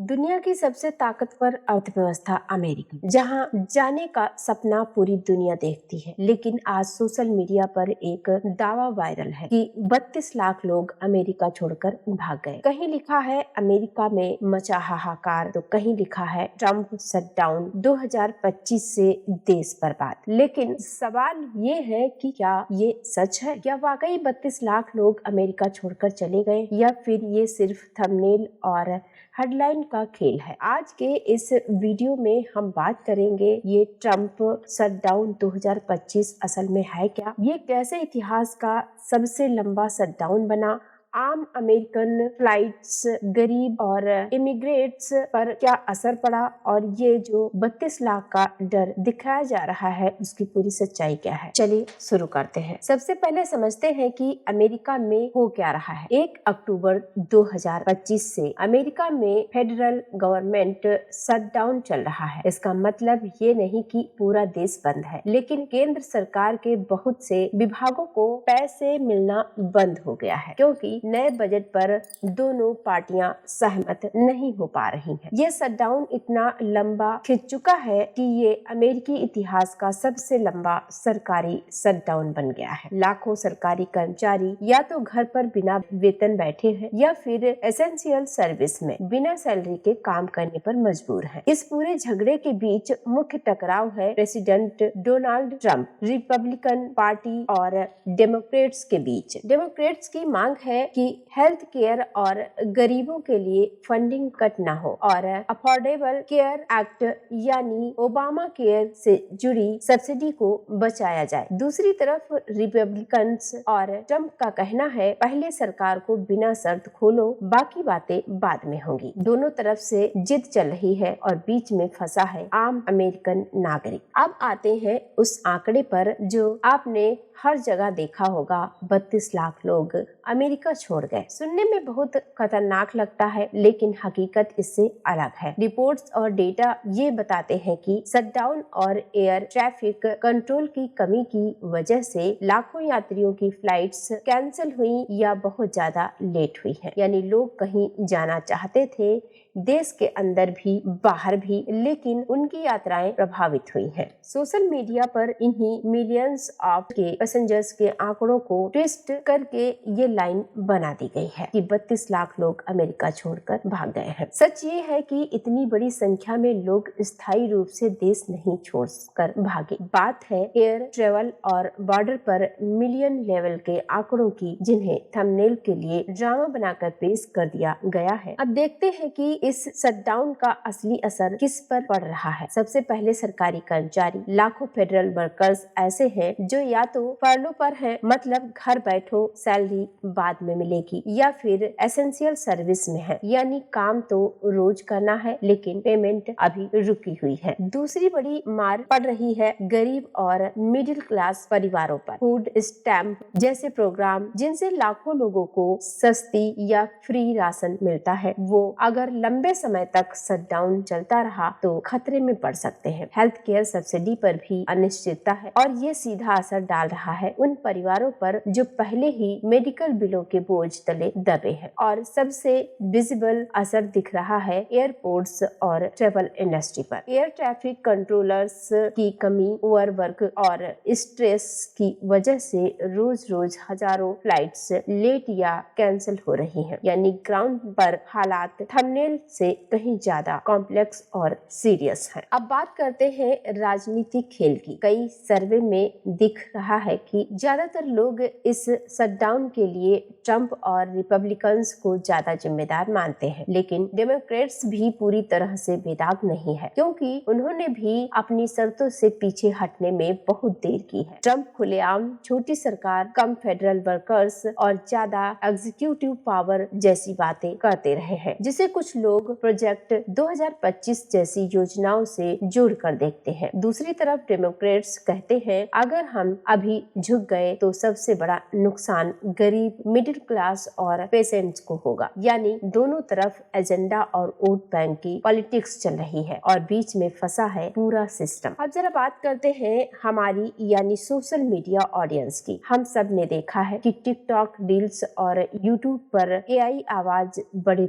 दुनिया की सबसे ताकतवर अर्थव्यवस्था अमेरिका, जहां जाने का सपना पूरी दुनिया देखती है। लेकिन आज सोशल मीडिया पर एक दावा वायरल है कि 32 लाख लोग अमेरिका छोड़कर भाग गए। कहीं लिखा है अमेरिका में मचा हाहाकार, तो कहीं लिखा है ट्रम्प शटडाउन 2025 से देश बर्बाद। लेकिन सवाल ये है कि क्या ये सच है? क्या वाकई 32 लाख लोग अमेरिका छोड़कर चले गए, या फिर ये सिर्फ थंबनेल और हेडलाइन का खेल है? आज के इस वीडियो में हम बात करेंगे ये ट्रम्प शटडाउन 2025 असल में है क्या, ये कैसे इतिहास का सबसे लंबा शटडाउन बना, आम अमेरिकन फ्लाइट्स, गरीब और इमिग्रेट्स पर क्या असर पड़ा, और ये जो 32 लाख का डर दिखाया जा रहा है उसकी पूरी सच्चाई क्या है। चलिए शुरू करते हैं। सबसे पहले समझते हैं कि अमेरिका में हो क्या रहा है। 1 अक्टूबर 2025 से अमेरिका में फेडरल गवर्नमेंट शटडाउन चल रहा है। इसका मतलब ये नहीं कि पूरा देश बंद है, लेकिन केंद्र सरकार के बहुत से विभागों को पैसे मिलना बंद हो गया है, क्योंकि नए बजट पर दोनों पार्टियां सहमत नहीं हो पा रही हैं। ये शटडाउन इतना लंबा खिंच चुका है कि ये अमेरिकी इतिहास का सबसे लंबा सरकारी शटडाउन बन गया है। लाखों सरकारी कर्मचारी या तो घर पर बिना वेतन बैठे हैं, या फिर एसेंशियल सर्विस में बिना सैलरी के काम करने पर मजबूर हैं। इस पूरे झगड़े के बीच मुख्य टकराव है president Donald Trump, Republican party और डेमोक्रेट्स के बीच। डेमोक्रेट्स की मांग है कि हेल्थ केयर और गरीबों के लिए फंडिंग कट न हो, और अफोर्डेबल केयर एक्ट यानी ओबामा केयर से जुड़ी सब्सिडी को बचाया जाए। दूसरी तरफ रिपब्लिकन्स और ट्रंप का कहना है पहले सरकार को बिना शर्त खोलो, बाकी बातें बाद में होंगी। दोनों तरफ से जिद चल रही है और बीच में फंसा है आम अमेरिकन नागरिक। अब आते हैं उस आंकड़े पर जो आपने हर जगह देखा होगा, 32 लाख लोग अमेरिका छोड़ गए। सुनने में बहुत खतरनाक लगता है, लेकिन हकीकत इससे अलग है। रिपोर्ट्स और डेटा ये बताते हैं कि शटडाउन और एयर ट्रैफिक कंट्रोल की कमी की वजह से लाखों यात्रियों की फ्लाइट्स कैंसिल हुई या बहुत ज्यादा लेट हुई हैं। यानी लोग कहीं जाना चाहते थे, देश के अंदर भी बाहर भी, लेकिन उनकी यात्राएं प्रभावित हुई हैं। सोशल मीडिया पर इन्हीं मिलियंस ऑफ के पैसेंजर्स के आंकड़ों को ट्विस्ट करके ये लाइन बना दी गई है कि 32 लाख लोग अमेरिका छोड़कर भाग गए हैं। सच ये है कि इतनी बड़ी संख्या में लोग स्थायी रूप से देश नहीं छोड़कर भागे। बात है एयर ट्रेवल और बॉर्डर पर मिलियन लेवल के आंकड़ों की, जिन्हें थंबनेल के लिए ड्रामा बनाकर पेश कर दिया गया है। अब देखते हैं कि इस शटडाउन का असली असर किस पर पड़ रहा है। सबसे पहले सरकारी कर्मचारी, लाखों फेडरल वर्कर्स ऐसे हैं जो या तो फर्लो पर हैं, मतलब घर बैठो सैलरी बाद में मिलेगी, या फिर एसेंशियल सर्विस में है, यानी काम तो रोज करना है लेकिन पेमेंट अभी रुकी हुई है। दूसरी बड़ी मार पड़ रही है गरीब और मिडिल क्लास परिवारों पर। फूड स्टैम्प जैसे प्रोग्राम जिनसे लाखों लोगों को सस्ती या फ्री राशन मिलता है, वो अगर लंबे समय तक शटडाउन चलता रहा तो खतरे में पड़ सकते हैं। हेल्थ केयर सब्सिडी पर भी अनिश्चितता है, और ये सीधा असर डाल रहा है उन परिवारों पर जो पहले ही मेडिकल बिलों के बोझ तले दबे हैं। और सबसे विजिबल असर दिख रहा है एयरपोर्ट्स और ट्रेवल इंडस्ट्री पर। एयर ट्रैफिक कंट्रोलर्स की कमी, ओवरवर्क और स्ट्रेस की वजह से रोज रोज हजारों फ्लाइट्स लेट या कैंसिल हो रही हैं। यानी ग्राउंड पर हालात थंबनेल से कहीं ज्यादा कॉम्प्लेक्स और सीरियस है। अब बात करते हैं राजनीतिक खेल की। कई सर्वे में दिख रहा है कि ज्यादातर लोग इस शटडाउन के लिए ट्रंप और रिपब्लिकन्स को ज्यादा जिम्मेदार मानते हैं, लेकिन डेमोक्रेट्स भी पूरी तरह से बेदाग नहीं है, क्योंकि उन्होंने भी अपनी शर्तों से पीछे हटने में बहुत देर की है। ट्रंप खुलेआम छोटी सरकार, कम फेडरल वर्कर्स और ज्यादा एग्जीक्यूटिव पावर जैसी बातें करते रहे हैं, जिसे कुछ लोग प्रोजेक्ट 2025 जैसी योजनाओं से जोड़कर देखते हैं। दूसरी तरफ डेमोक्रेट्स कहते हैं अगर हम अभी झुक गए तो सबसे बड़ा नुकसान गरीब, मिडिल क्लास और पेशेंट्स को होगा। यानी दोनों तरफ एजेंडा और वोट बैंक की पॉलिटिक्स चल रही है और बीच में फंसा है पूरा सिस्टम। अब जरा बात करते हैं हमारी यानी सोशल मीडिया ऑडियंस की। हम सब ने देखा है कि टिकटॉक रील्स और यूट्यूब पर एआई आवाज बड़े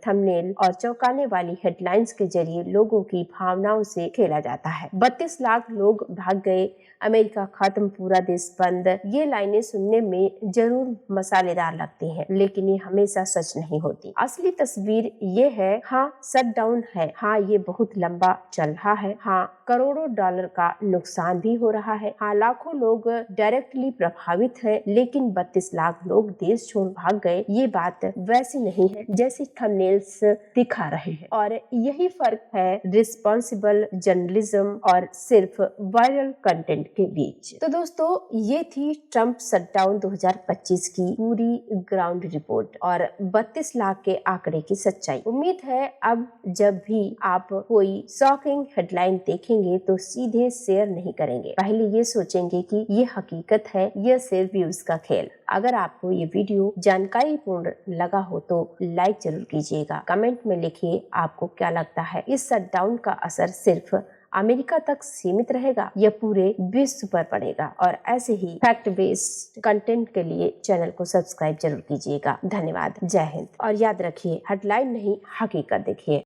थंबनेल थंबनेल और चौंकाने वाली हेडलाइंस के जरिए लोगों की भावनाओं से खेला जाता है। 32 लाख लोग भाग गए, अमेरिका खत्म, पूरा देश बंद। ये लाइनें सुनने में जरूर मसालेदार लगती हैं, लेकिन ये हमेशा सच नहीं होती। असली तस्वीर ये है, हाँ शटडाउन है, हाँ ये बहुत लंबा चल रहा है, हाँ करोड़ों डॉलर का नुकसान भी हो रहा है, हाँ लाखों लोग डायरेक्टली प्रभावित हैं, लेकिन 32 लाख लोग देश छोड़ भाग गए, ये बात वैसी नहीं है जैसी थंबनेल्स दिखा रहे हैं। और यही फर्क है रिस्पॉन्सिबल जर्नलिज्म और सिर्फ वायरल कंटेंट के बीच। तो दोस्तों, ये थी ट्रंप शटडाउन 2025 की पूरी ग्राउंड रिपोर्ट और 32 लाख के आंकड़े की सच्चाई। उम्मीद है अब जब भी आप कोई शॉकिंग हेडलाइन देखेंगे तो सीधे शेयर नहीं करेंगे, पहले ये सोचेंगे कि ये हकीकत है या सिर्फ व्यूज का खेल। अगर आपको ये वीडियो जानकारी पूर्ण लगा हो तो लाइक जरूर कीजिएगा। कमेंट में लिखिए आपको क्या लगता है, इस शटडाउन का असर सिर्फ अमेरिका तक सीमित रहेगा या पूरे विश्व पर पड़ेगा। और ऐसे ही फैक्ट बेस्ड कंटेंट के लिए चैनल को सब्सक्राइब जरूर कीजिएगा। धन्यवाद, जय हिंद। और याद रखिए, हेडलाइन नहीं हकीकत देखिए।